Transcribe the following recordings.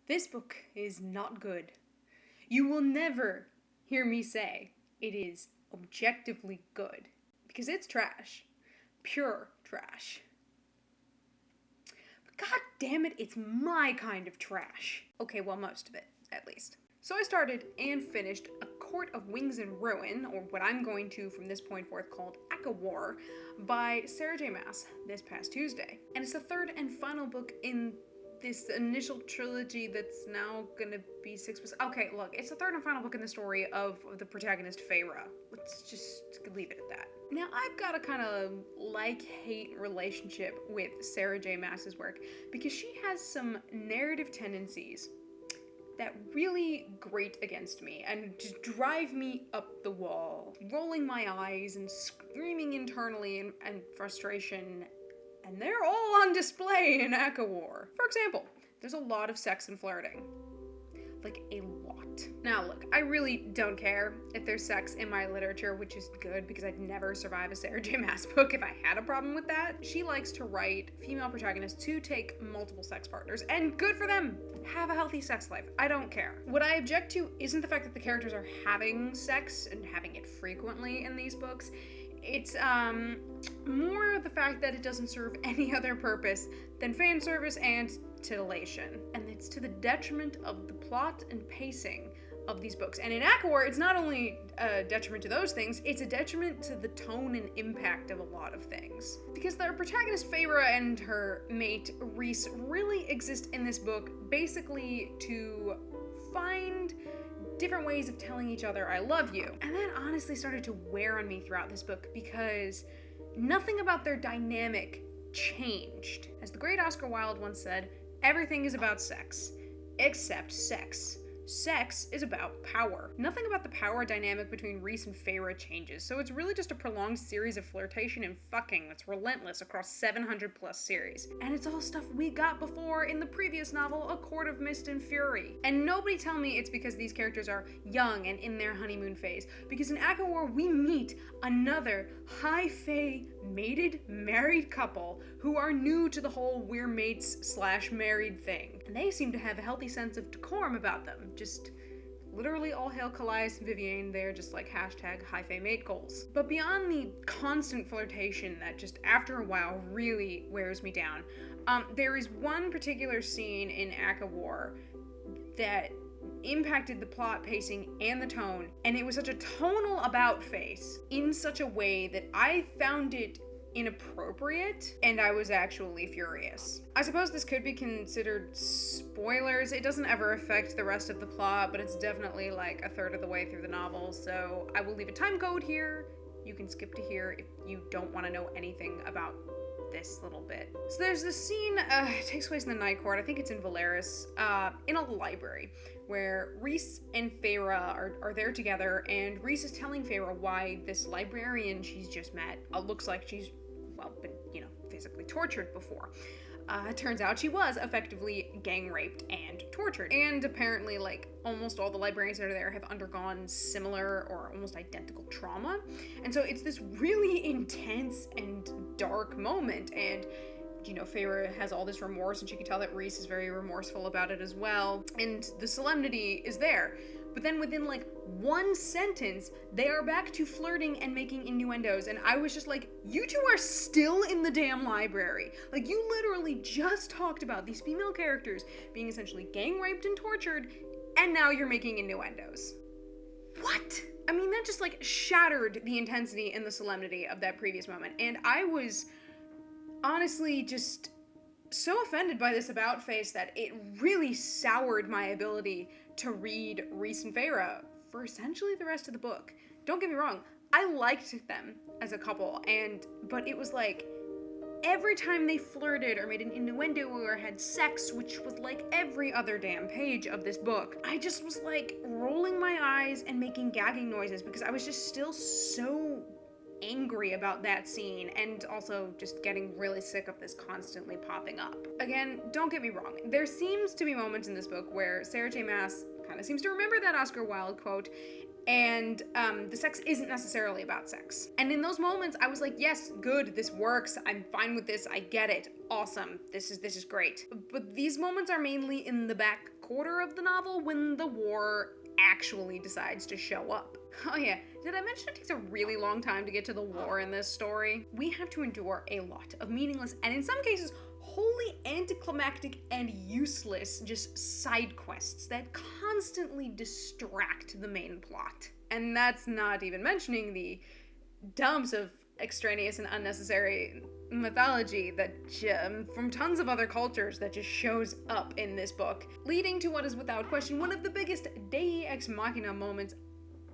This book is not good. You will never hear me say it is objectively good, because it's trash. Pure trash. But god damn it, it's my kind of trash. Okay, well, most of it, at least. So I started and finished A Court of Wings and Ruin, or what I'm going to from this point forth called War, by Sarah J. Maas this past Tuesday. And it's the third and final book in this initial trilogy that's now gonna be 6 books. Okay, look, it's the third and final book in the story of the protagonist Feyre. Let's just leave it at that. Now, I've got a kind of like-hate relationship with Sarah J. Maas's work because she has some narrative tendencies that really grate against me and just drive me up the wall, rolling my eyes and screaming internally and frustration, and they're all on display in War. For example, there's a lot of sex and flirting. Like, a lot. Now look, I really don't care if there's sex in my literature, which is good because I'd never survive a Sarah J. Maas book if I had a problem with that. She likes to write female protagonists to take multiple sex partners, and good for them! Have a healthy sex life. I don't care. What I object to isn't the fact that the characters are having sex and having it frequently in these books. It's more the fact that it doesn't serve any other purpose than fan service and titillation. And it's to the detriment of the plot and pacing of these books. And in War, it's not only a detriment to those things, it's a detriment to the tone and impact of a lot of things. Because their protagonist Feyre and her mate Rhys really exist in this book basically to find different ways of telling each other I love you. And that honestly started to wear on me throughout this book because nothing about their dynamic changed. As the great Oscar Wilde once said, everything is about sex, except sex. Sex is about power. Nothing about the power dynamic between Rhys and Feyre changes, so it's really just a prolonged series of flirtation and fucking that's relentless across 700 plus series. And it's all stuff we got before in the previous novel, A Court of Mist and Fury. And nobody tell me it's because these characters are young and in their honeymoon phase, because in War we meet another high fae mated married couple who are new to the whole we're mates / married thing. And they seem to have a healthy sense of decorum about them. Just literally all hail Callias and Vivienne, they're just like hashtag high fae mate goals. But beyond the constant flirtation that just after a while really wears me down, there is one particular scene in War that impacted the plot, pacing, and the tone, and it was such a tonal about face in such a way that I found it inappropriate, and I was actually furious. I suppose this could be considered spoilers. It doesn't ever affect the rest of the plot, but it's definitely like a third of the way through the novel, so I will leave a time code here. You can skip to here if you don't want to know anything about this little bit. So there's this scene, it takes place in the Night Court, I think it's in Valeris, in a library, where Rhys and Feyre are there together, and Rhys is telling Feyre why this librarian she's just met looks like she's, well, been, physically tortured before. It turns out she was effectively gang raped and tortured. And apparently, like, almost all the librarians that are there have undergone similar or almost identical trauma. And so it's this really intense and dark moment. And, Feyre has all this remorse, and she can tell that Rhys is very remorseful about it as well. And the solemnity is there. But then within like one sentence, they are back to flirting and making innuendos. And I was just like, you two are still in the damn library. Like, you literally just talked about these female characters being essentially gang raped and tortured, and now you're making innuendos. What? I mean, that just like shattered the intensity and the solemnity of that previous moment. And I was honestly just so offended by this about face that it really soured my ability to read Rhys and Feyre for essentially the rest of the book. Don't get me wrong, I liked them as a couple, but it was like every time they flirted or made an innuendo or had sex, which was like every other damn page of this book, I just was like rolling my eyes and making gagging noises because I was just still so angry about that scene and also just getting really sick of this constantly popping up. Again, don't get me wrong, there seems to be moments in this book where Sarah J Maas kind of seems to remember that Oscar Wilde quote, and the sex isn't necessarily about sex. And in those moments, I was like, yes, good, this works, I'm fine with this, I get it, awesome, this is great. But these moments are mainly in the back quarter of the novel when the war actually decides to show up. Oh yeah, did I mention it takes a really long time to get to the war in this story? We have to endure a lot of meaningless, and in some cases, wholly anticlimactic and useless just side quests that constantly distract the main plot. And that's not even mentioning the dumps of extraneous and unnecessary mythology that from tons of other cultures that just shows up in this book, leading to what is without question one of the biggest Deus Ex Machina moments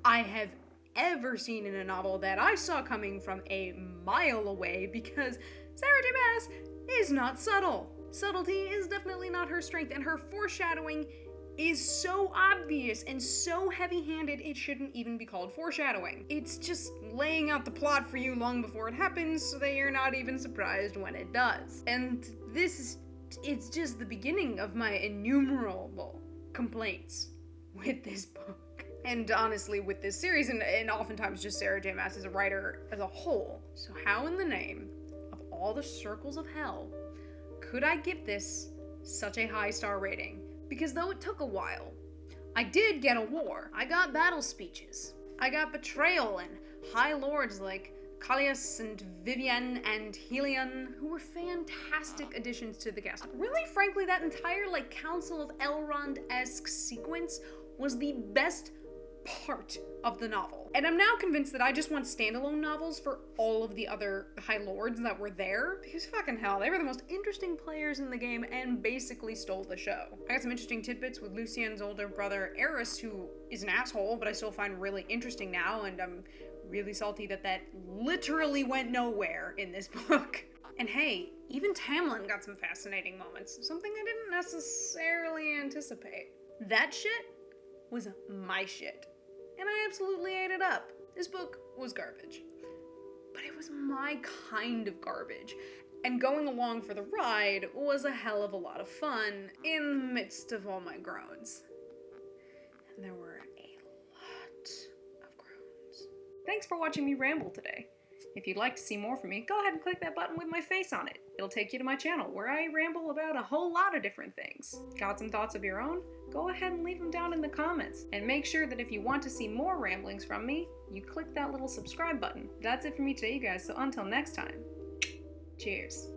I have ever seen in a novel that I saw coming from a mile away, because Sarah J Maas is not subtle. Subtlety is definitely not her strength, and her foreshadowing is so obvious and so heavy-handed it shouldn't even be called foreshadowing. It's just laying out the plot for you long before it happens so that you're not even surprised when it does. And it's just the beginning of my innumerable complaints with this book. And honestly, with this series, and oftentimes just Sarah J Maas as a writer as a whole. So how in the name of all the circles of hell could I give this such a high star rating? Because though it took a while, I did get a war. I got battle speeches. I got betrayal and high lords like Callias and Vivienne and Helion, who were fantastic additions to the cast. Really, frankly, that entire Council of Elrond-esque sequence was the best part of the novel. And I'm now convinced that I just want standalone novels for all of the other High Lords that were there, because fucking hell, they were the most interesting players in the game and basically stole the show. I got some interesting tidbits with Lucien's older brother Eris, who is an asshole, but I still find really interesting now, and I'm really salty that that literally went nowhere in this book. And hey, even Tamlin got some fascinating moments, something I didn't necessarily anticipate. That shit was my shit, and I absolutely ate it up. This book was garbage, but it was my kind of garbage, and going along for the ride was a hell of a lot of fun in the midst of all my groans. And there were a lot of groans. Thanks for watching me ramble today. If you'd like to see more from me, go ahead and click that button with my face on it. It'll take you to my channel, where I ramble about a whole lot of different things. Got some thoughts of your own? Go ahead and leave them down in the comments. And make sure that if you want to see more ramblings from me, you click that little subscribe button. That's it for me today, you guys, so until next time, cheers.